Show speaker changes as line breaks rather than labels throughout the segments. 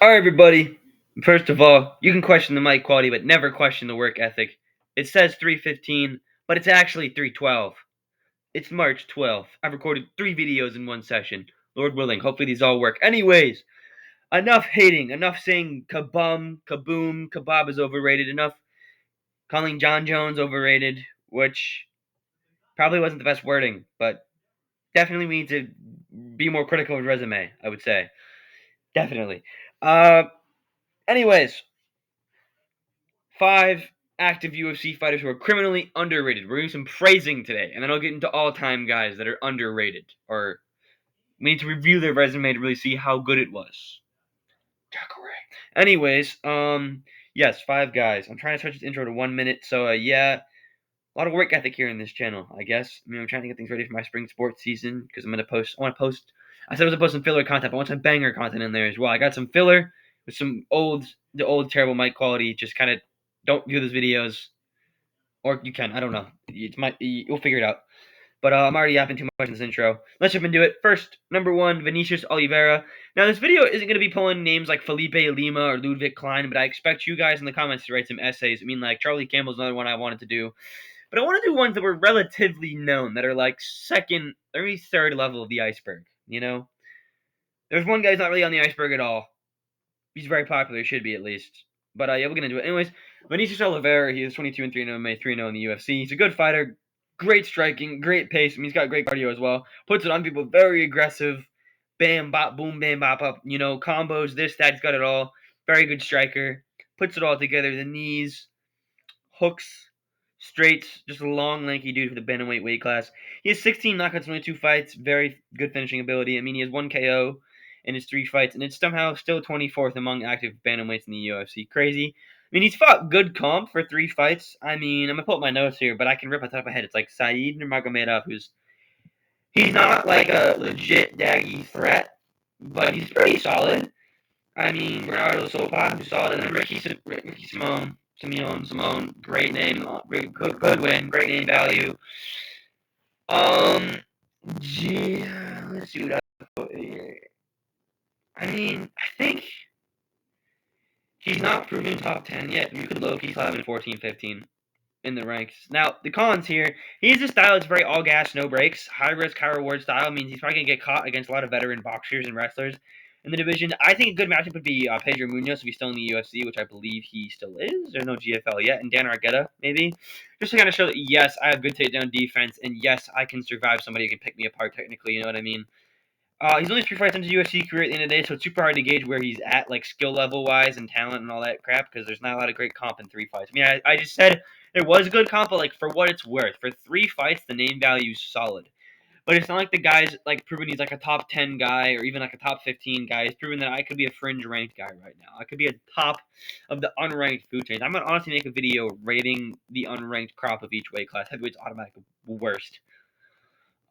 Alright, everybody. First of all, you can question the mic quality, but never question the work ethic. It says 3:15, but it's actually 3:12. It's March 12th. I've recorded 3 videos in one session. Lord willing, hopefully these all work. Anyways, enough hating, enough saying kabum, kaboom, kebab is overrated, enough calling John Jones overrated, which probably wasn't the best wording, but definitely we need to be more critical of his resume, I would say. Definitely. Anyways, 5 active UFC fighters who are criminally underrated. We're doing some praising today, and then I'll get into all-time guys that are underrated. Or we need to review their resume to really see how good it was. Anyways, yes, 5 guys. I'm trying to switch this intro to 1 minute, so yeah, a lot of work ethic here in this channel, I guess. I'm trying to get things ready for my spring sports season because I want to post. I said I was gonna post some filler content, but I want some banger content in there as well. I got some filler with some the old terrible mic quality. Just kind of don't view those videos, or you can. I don't know. You'll figure it out. But I'm already yapping too much in this intro. Let's jump into it. First, number 1, Vinicius Oliveira. Now, this video isn't going to be pulling names like Felipe Lima or Ludwig Klein, but I expect you guys in the comments to write some essays. I mean, like, Charlie Campbell's another one I wanted to do. But I want to do ones that were relatively known, that are like second or maybe third level of the iceberg, you know? There's one guy who's not really on the iceberg at all. He's very popular, should be at least. But yeah, we're going to do it. Anyways, Vinicius Oliveira, he is 22-3 3-0 in the UFC. He's a good fighter, great striking, great pace. I mean, he's got great cardio as well. Puts it on people, very aggressive. Bam, bop, boom, bam, bop, up. You know, combos, this, that, he's got it all. Very good striker. Puts it all together. The knees, hooks, straights, just a long, lanky dude for the bantamweight weight class. He has 16 knockouts in only 2 fights. Very good finishing ability. I mean, he has 1 KO in his 3 fights, and it's somehow still 24th among active bantamweights in the UFC. Crazy. I mean, he's fought good comp for 3 fights. I mean, I'm gonna pull up my notes here, but I can rip off the top of my head. It's like Saeed Nurmagomedov, he's not like a legit daggy threat, but he's pretty solid. I mean, Bernardo Silva, who's solid, and then Ricky Simone, great name, good win, great name value. Gee, let's see what I put here. I mean, I think he's not proven top 10 yet. You could low-key slap him in 14, 15 in the ranks. Now, the cons here, he's a style that's very all gas, no breaks. High risk, high reward style means he's probably going to get caught against a lot of veteran boxers and wrestlers in the division. I think a good matchup would be Pedro Munoz if he's still in the UFC, which I believe he still is. There's no GFL yet. And Dan Argueta, maybe. Just to kind of show that, yes, I have good takedown defense, and yes, I can survive somebody who can pick me apart technically, you know what I mean? He's only 3 fights into UFC career at the end of the day, so it's super hard to gauge where he's at, like skill level wise and talent and all that crap, because there's not a lot of great comp in 3 fights. I mean, I just said there was good comp, but like for what it's worth, for 3 fights, the name value's solid. But it's not like the guy's like proven he's like a top 10 guy or even like a top 15 guy. He's proven that I could be a fringe ranked guy right now. I could be a top of the unranked food chains. I'm gonna honestly make a video rating the unranked crop of each weight class. Heavyweight's automatic worst.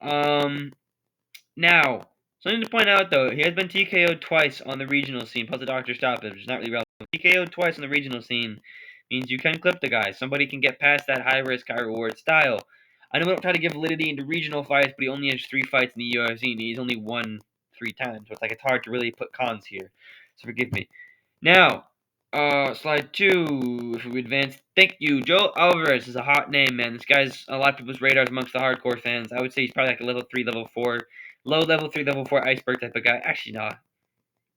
Now, something to point out though, he has been TKO'd twice on the regional scene, plus a doctor stoppage, which is not really relevant. TKO'd twice on the regional scene means you can clip the guy. Somebody can get past that high risk, high reward style. I know we don't try to give validity into regional fights, but he only has 3 fights in the UFC, and he's only won 3 times. So it's hard to really put cons here. So forgive me. Now, slide 2, if we advance, thank you. Joe Alvarez is a hot name, man. This guy's on a lot of people's radars amongst the hardcore fans. I would say he's probably like a level 3, level 4, low level 3, level 4 iceberg type of guy. Actually, nah.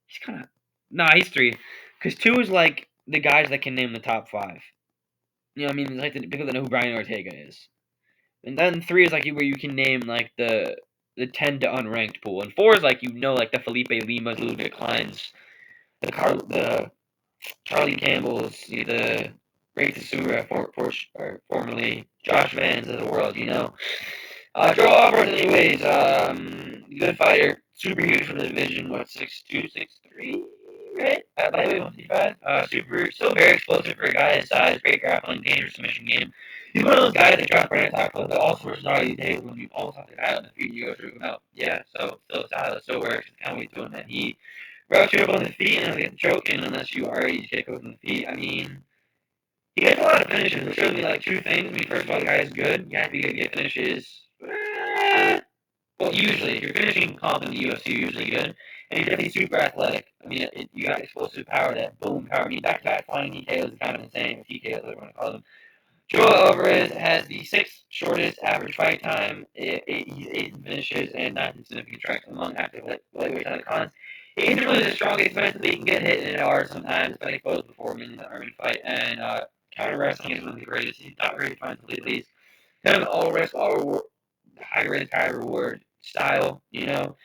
He's kind of, nah, he's 3. Because 2 is like the guys that can name the top 5. You know what I mean? It's like the people that know who Brian Ortega is. And then 3 is like where you can name like the 10 to unranked pool. And 4 is like, you know, like the Felipe Limas, Ludwig Kleins, the Charlie Campbell's, the Ray Tsura, formerly Josh Vans of the world, you know. Joe Alvarez, anyways, good fighter, super huge for the division, 6'2", 6'3", right? Lightweight 155. Still very explosive for a guy his size, great grappling, dangerous submission game. He's one of those guys that drops right on top of the all sorts of these days when you almost have to guy on the feet, you go through him out. Yeah, so still style, still works, kind of what he's doing, man. He routes you up on the feet and get the choke in unless you already kick on the feet. I mean, he gets a lot of finishes. It shows me like 2 things. I mean, first of all, the guy is good. You have to be good to get finishes. Well, usually, if you're finishing comp in the UFC, you're usually good. And he's definitely super athletic. I mean, you got explosive power, that boom power. I mean, back-to-back flying TKOs is kind of insane. TKOs, whatever you want to call them. Joel Alvarez has the sixth shortest average fight time, he's 8 finishes, and 9 significant strikes among active lightweights on the cons. He isn't really the strongest defensively. He can get hit in an hour sometimes, but exposed before him in the Armin fight. And counter wrestling is one of the greatest. He's not very defensively, at least. Kind of all risk, all reward, high risk, high reward style, you know.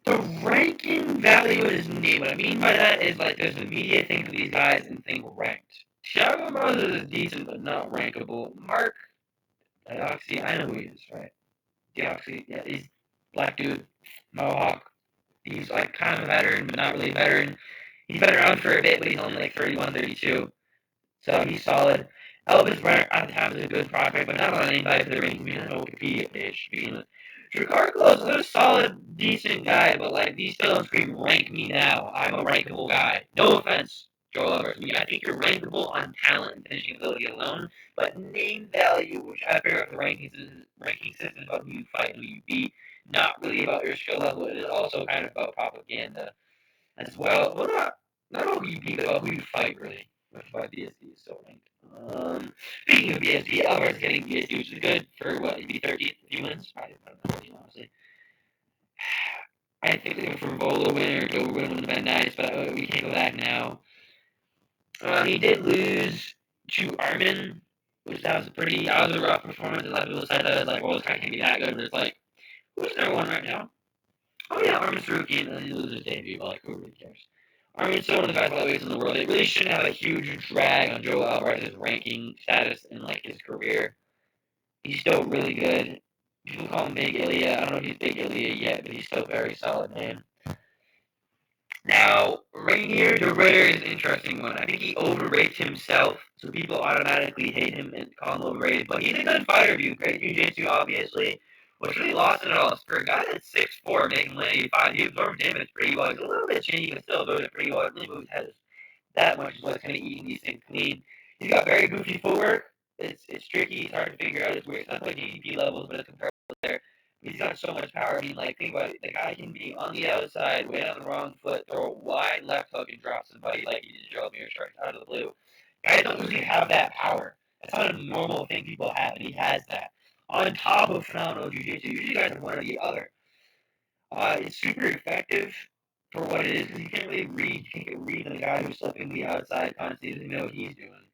The ranking value is neat. What I mean by that is, like, there's the media thing for these guys and think ranked. Thiago Moses is decent, but not rankable. Mark Dioxy, I know who he is, right? Dioxy, yeah, he's black dude, Mohawk. He's like kind of a veteran, but not really a veteran. He's been around for a bit, but he's only like 31, 32. So he's solid. Elvis Brenner at the time is a good prospect, but not on anybody for the ring. I mean, an Wikipedia page to begin with. Drakkar Klose is a solid, decent guy, but like these still don't scream rank me now. I'm a rankable guy. No offense, Joel Alvarez. I mean, I think you're rankable on talent and finishing ability alone, but name value, which I figure out the ranking system about who you fight and who you beat, not really about your skill level. It is also kind of about propaganda as well. Well, not about who you beat, but about who you fight, really. Which is why BSD is so ranked. Speaking of BSD, Alvarez getting BSD, which is good for what, maybe 13th if he wins? Probably not 13, honestly. I think they went for Volo win or Joe win would have been nice, but we can't go back now. He did lose to Armin, which that was a rough performance. A lot of people said that, like, well, this guy can't be that good, but it's like, who's number one right now? Oh yeah, Armin Sarukian, and then he loses his debut, but like, who really cares? Armin's still one of the best lightweights in the world. It really shouldn't have a huge drag on Joe Alvarez's ranking status in like his career. He's still really good. People call him Big Ilya. I don't know if he's Big Ilya yet, but he's still a very solid name. Now, Rainier de Ritter is an interesting one. I think he overrates himself, so people automatically hate him and call him overrated. But he's a good fighter, dude. Great jiu-jitsu, obviously. What's really lost in it all is for a guy that's 6'4", making 185, he absorbs damage pretty well. He's a little bit chinny, but still absorbs it pretty well. It really moves heads that much is what's kind of eating these things clean. He's got very goofy footwork. It's tricky. It's hard to figure out. It's weird. It's not like ADP levels, but it's comparable there. He's got so much power. I mean, like, think about it. The guy can be on the outside, way on the wrong foot, throw a wide left hook and drop somebody like he did Joe Mir strikes out of the blue. Guys don't usually have that power. That's not a normal thing people have, and he has that. On top of phenomenal jiu-jitsu, usually guys are one or the other. It's super effective for what it is, because you can't really read. You can't get read on a guy who's slipping the outside constantly, doesn't know what he's doing.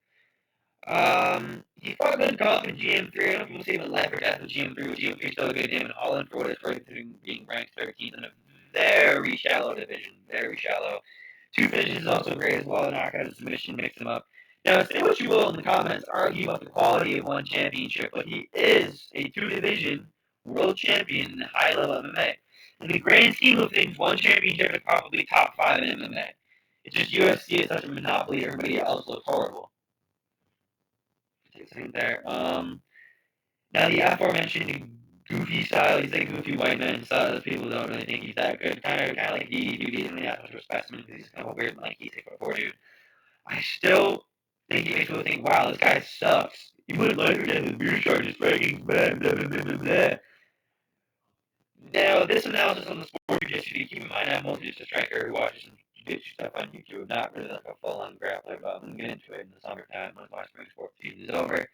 He fought good comp in GM3. I don't know if people say him life or death with GM3, but GM3 is still a good name in Holland for what it's worth, being ranked 13th in a very shallow division. Very shallow. 2 finishes is also great as well. Knockout and submission, mix them up. Now, say what you will in the comments, argue about the quality of one championship, but he is a 2-division world champion in high-level MMA. In the grand scheme of things, one championship is probably top 5 in MMA. It's just UFC is such a monopoly, everybody else looks horrible. There. Now the aforementioned goofy style, he's a goofy white man style. People don't really think he's that good. Kind of like DDP, and not much of a specimen because he's kind of weird, like he's 6'4" dude. I still think he makes people think, wow, this guy sucks. He went lighter than his beer charges rankings, blah, blah, blah, blah, blah. Now, this analysis on the sport jiu-jitsu, keep in mind, I'm mostly just a striker who watches some jiu-jitsu stuff on YouTube, not really like a full-on grappler, but I'm going to get into it in the summertime once my spring sport season is over.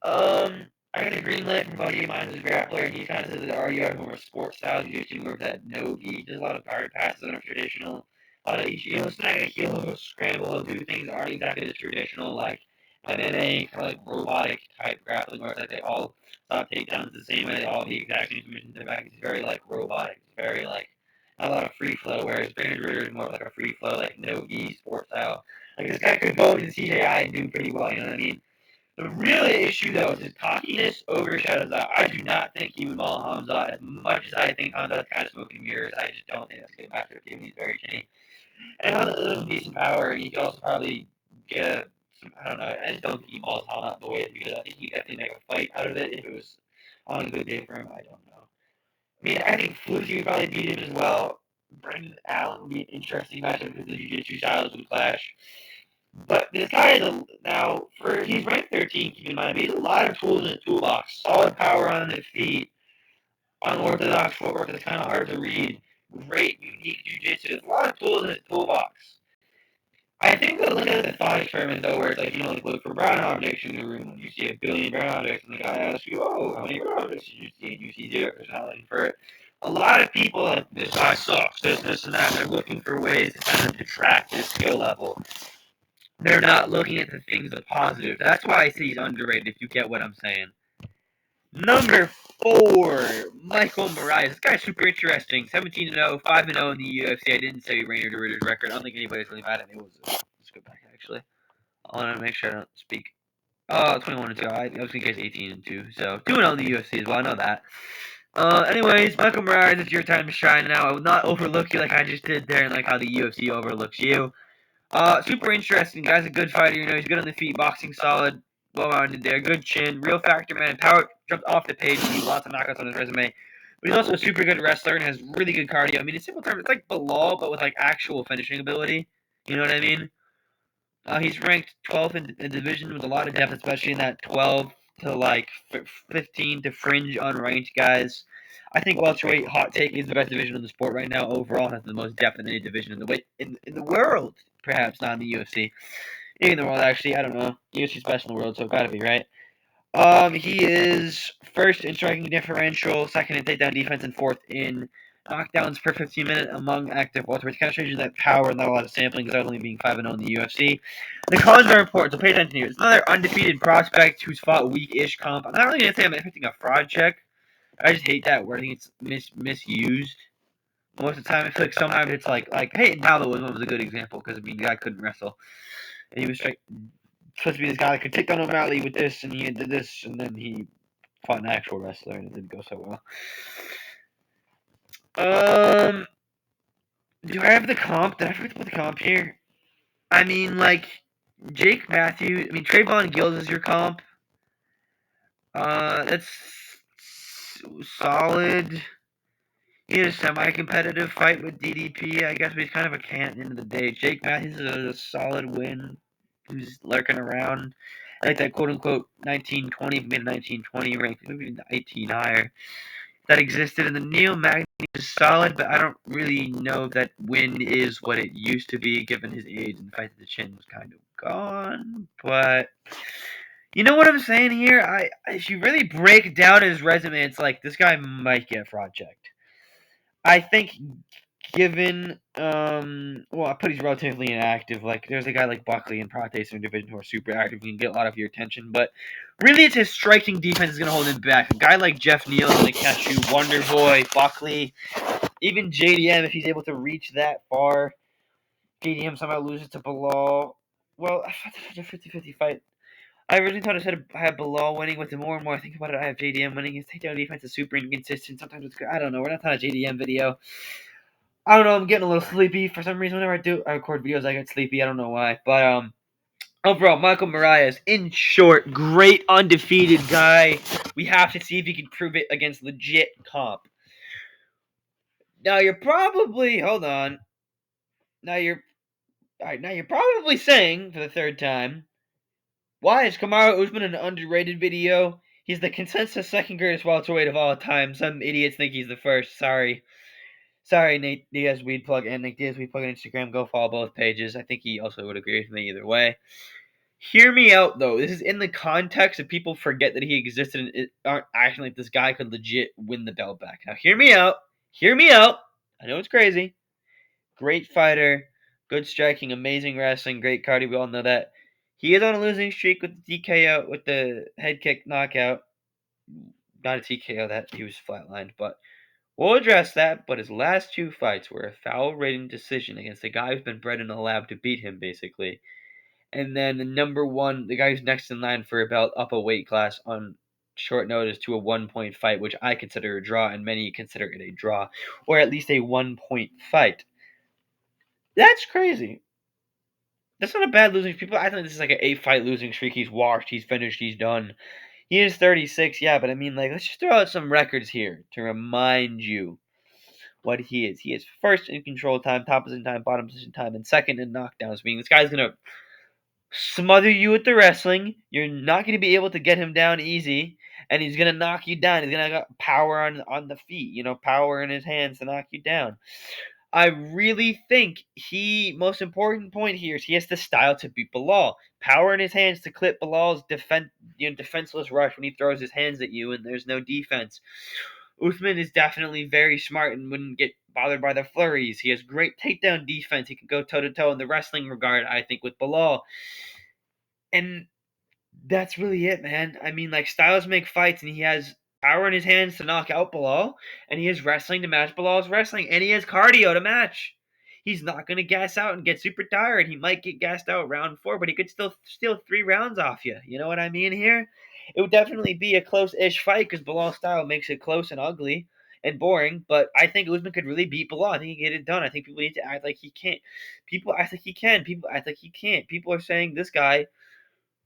I got a green light from a buddy of mine who's a grappler, and he kind of says that RDR more sports style jiu-jitsu, more of that no-gi. There's a lot of guard passes that are traditional. A lot of snag a heel, he'll scramble, he'll do things that aren't exactly the traditional, like MMA, kind of like robotic type grappling, where it's like they all stop takedowns the same way, they all have the exact same submissions to their back. It's very like robotic. It's very like not a lot of free flow, whereas Brandon Ritter is more like a free flow, like no-gi sports style. Like this guy could go into CJI and do pretty well, you know what I mean? The real issue, though, is his cockiness overshadows that. I do not think he would maul Hamza as much as I think Hamza's kind of smoking mirrors. I just don't think that's a good matchup given he's very chinny. And Hamza has some decent power, and he could also probably get some, I don't know, I just don't think he mauls Hamza the way that he could. I think he'd definitely make a fight out of it if it was on a good day for him. I don't know. I mean, I think Floozy would probably beat him as well. Brendan Allen would be an interesting matchup because the jiu-jitsu styles would clash. But this guy is he's ranked 13, keep in mind, but he has a lot of tools in his toolbox. Solid power on his feet, unorthodox footwork that's kind of hard to read. great, unique jiu-jitsu. There's a lot of tools in his toolbox. I think they'll look at the thought experiment though, where it's like, look for brown objects in the room. When you see a billion brown objects, and the guy asks you, "Oh, how many brown objects did you see?" And you see zero. There's not looking for it. A lot of people like, this guy sucks, this, and that. They're looking for ways to kind of detract his skill level. They're not looking at the things that are positive. That's why I say he's underrated, if you get what I'm saying. Number 4, Michael Moraes. This guy's super interesting. 17-0, 5-0 in the UFC. I didn't say Rainer de Ritter's record. I don't think anybody's really mad at me. Let's go back, actually. I want to make sure I don't speak. 21-2. I was thinking he's 18-2. So 2-0 in the UFC as well. I know that. Anyways, Michael Moraes, it's your time to shine now. I will not overlook you like I just did there, and like how the UFC overlooks you. Super interesting. Guy's a good fighter. He's good on the feet, boxing solid, well-rounded there. Good chin, real factor man. Power jumped off the page. He lots of knockouts on his resume. But he's also a super good wrestler and has really good cardio. I mean, in simple terms, it's like Bilal, but with like actual finishing ability. You know what I mean? He's ranked 12th in the division with a lot of depth, especially in that 12 to like 15 to fringe unranked guys. I think welterweight, hot take, is the best division in the sport right now overall. Has the most depth in any division in the world, perhaps not in the UFC. Maybe in the world, actually, I don't know. UFC's best in the world, so gotta be right. He is first in striking differential, second in takedown defense, and fourth in knockdowns per 15 minutes among active welterweights. Kind of shows you that power and not a lot of sampling, because only being 5-0 in the UFC. The cons are important, so pay attention here. It's another undefeated prospect who's fought weak-ish comp. I'm not really gonna say I'm expecting a fraud check. I just hate that word. I think it's misused. Most of the time, I feel like sometimes it's like hey, Nalo was a good example, because the guy couldn't wrestle, and he was supposed to be this guy that could take down O'Malley with this, and he did this, and then he fought an actual wrestler, and it didn't go so well. Do I have the comp? Did I forget to put the comp here? I mean, like, Jake Matthews. I mean, Trayvon Gills is your comp. That's solid. He had a semi-competitive fight with DDP. I guess, but he's kind of a can't at the end of the day. Jake Matthews is a solid win. Who's lurking around. I like that quote-unquote 1920, made a 1920 rank, maybe 18 higher, that existed. And the Neil Magny is solid, but I don't really know if that win is what it used to be, given his age and the fact that the chin was kind of gone. But you know what I'm saying here? If you really break down his resume, it's like this guy might get fraud checked. I think given I put he's relatively inactive. Like there's a guy like Buckley and Prates in division who are super active and can get a lot of your attention, but really it's his striking defense is gonna hold him back. A guy like Jeff Neal is gonna catch you, Wonder Boy, Buckley, even JDM if he's able to reach that far. JDM somehow loses to Bilal. Well, I thought this was a 50-50 fight. I originally thought I had Bilal winning, but the more and more I think about it, I have JDM winning. His takedown defense is super inconsistent. Sometimes it's good. I don't know. We're not on a JDM video. I don't know. I'm getting a little sleepy for some reason. Whenever I record videos, I get sleepy. I don't know why. But overall, Michael Moraes, in short, great undefeated guy. We have to see if he can prove it against legit comp. Now you're probably Now you're probably saying for the third time, why is Kamaru Usman an underrated video? He's the consensus second greatest welterweight of all time. Some idiots think he's the first. Sorry, Nate Diaz Weed Plug and Nick Diaz Weed Plug on Instagram. Go follow both pages. I think he also would agree with me either way. Hear me out, though. This is in the context of people forget that he existed and aren't acting like this guy could legit win the belt back. Now, hear me out. I know it's crazy. Great fighter, good striking, amazing wrestling, great cardio. We all know that. He is on a losing streak with the TKO, with the head kick knockout. Not a TKO, that he was flatlined, but we'll address that. But his last 2 fights were a foul-ridden decision against a guy who's been bred in a lab to beat him, basically. And then the guy who's next in line for a belt up a weight class on short notice to a 1-point fight, which I consider a draw, and many consider it a draw, or at least a 1-point fight. That's crazy. That's not a bad losing streak. People, I think this is like an 8-fight losing streak. He's washed. He's finished. He's done. He is 36, yeah, but I mean, like, let's just throw out some records here to remind you what he is. He is first in control time, top position time, bottom position time, and second in knockdowns. Meaning this guy's gonna smother you with the wrestling. You're not gonna be able to get him down easy, and he's gonna knock you down. He's gonna got power on the feet, power in his hands to knock you down. I really think most important point here is he has the style to beat Belal. Power in his hands to clip Bilal's defenseless rush when he throws his hands at you and there's no defense. Usman is definitely very smart and wouldn't get bothered by the flurries. He has great takedown defense. He can go toe to toe in the wrestling regard, I think, with Belal. And that's really it, man. I mean, like, styles make fights, and he has power in his hands to knock out Belal, and he has wrestling to match Belal's wrestling, and he has cardio to match. He's not going to gas out and get super tired. He might get gassed out round 4, but he could still steal 3 rounds off you. You know what I mean here? It would definitely be a close-ish fight because Belal's style makes it close and ugly and boring, but I think Usman could really beat Belal. I think he can get it done. I think people need to act like he can't. People act like he can. People act like he can't. People are saying this guy,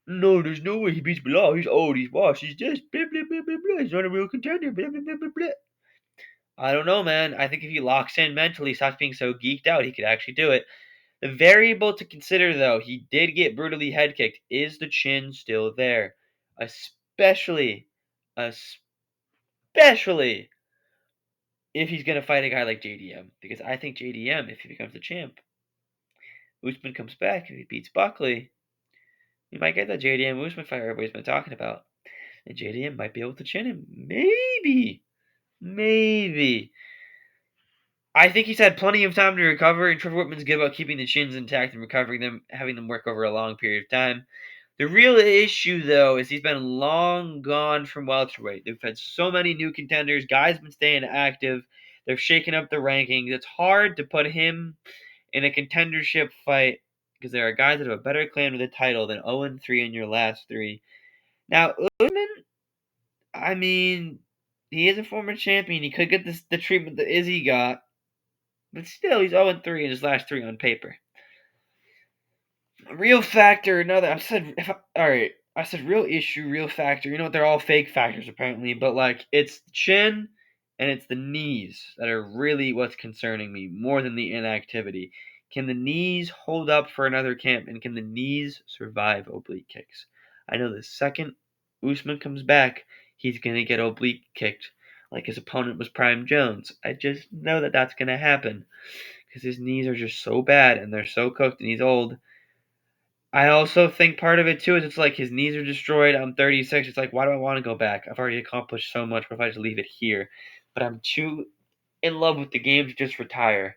no, there's no way he beats Bilal. He's old. He's washed. He's this. Blah, blah, blah, blah, blah. He's not a real contender. Blah, blah, blah, blah, blah. I don't know, man. I think if he locks in mentally, stops being so geeked out, he could actually do it. The variable to consider, though, he did get brutally head kicked. Is the chin still there? Especially, especially if he's going to fight a guy like JDM. Because I think JDM, if he becomes the champ, Usman comes back, if he beats Buckley, he might get that JDM Usman fight everybody's been talking about. And JDM might be able to chin him. Maybe. Maybe. I think he's had plenty of time to recover, and Trevor Whitman's good about keeping the chins intact and recovering them, having them work over a long period of time. The real issue, though, is he's been long gone from welterweight. They've had so many new contenders. Guys been staying active. They're shaking up the rankings. It's hard to put him in a contendership fight because there are guys that have a better claim to the title than 0-3 in your last 3. Now, Usman, I mean, he is a former champion. He could get the treatment that Izzy got, but still, he's 0-3 in his last 3 on paper. Real factor, another. I said real issue, real factor. You know what? They're all fake factors apparently, but like it's the chin and it's the knees that are really what's concerning me more than the inactivity. Can the knees hold up for another camp, and can the knees survive oblique kicks? I know the second Usman comes back, he's gonna get oblique kicked like his opponent was Prime Jones. I just know that that's gonna happen because his knees are just so bad and they're so cooked and he's old. I also think part of it too is it's like his knees are destroyed. I'm 36. It's like, why do I want to go back? I've already accomplished so much. What if I just leave it here? But I'm too in love with the game to just retire.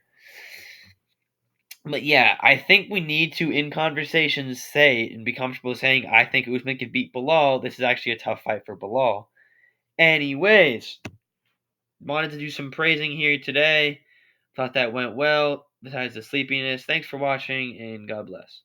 But yeah, I think we need to, in conversations, say and be comfortable saying, I think Usman could beat Belal. This is actually a tough fight for Belal. Anyways, wanted to do some praising here today. Thought that went well, besides the sleepiness. Thanks for watching, and God bless.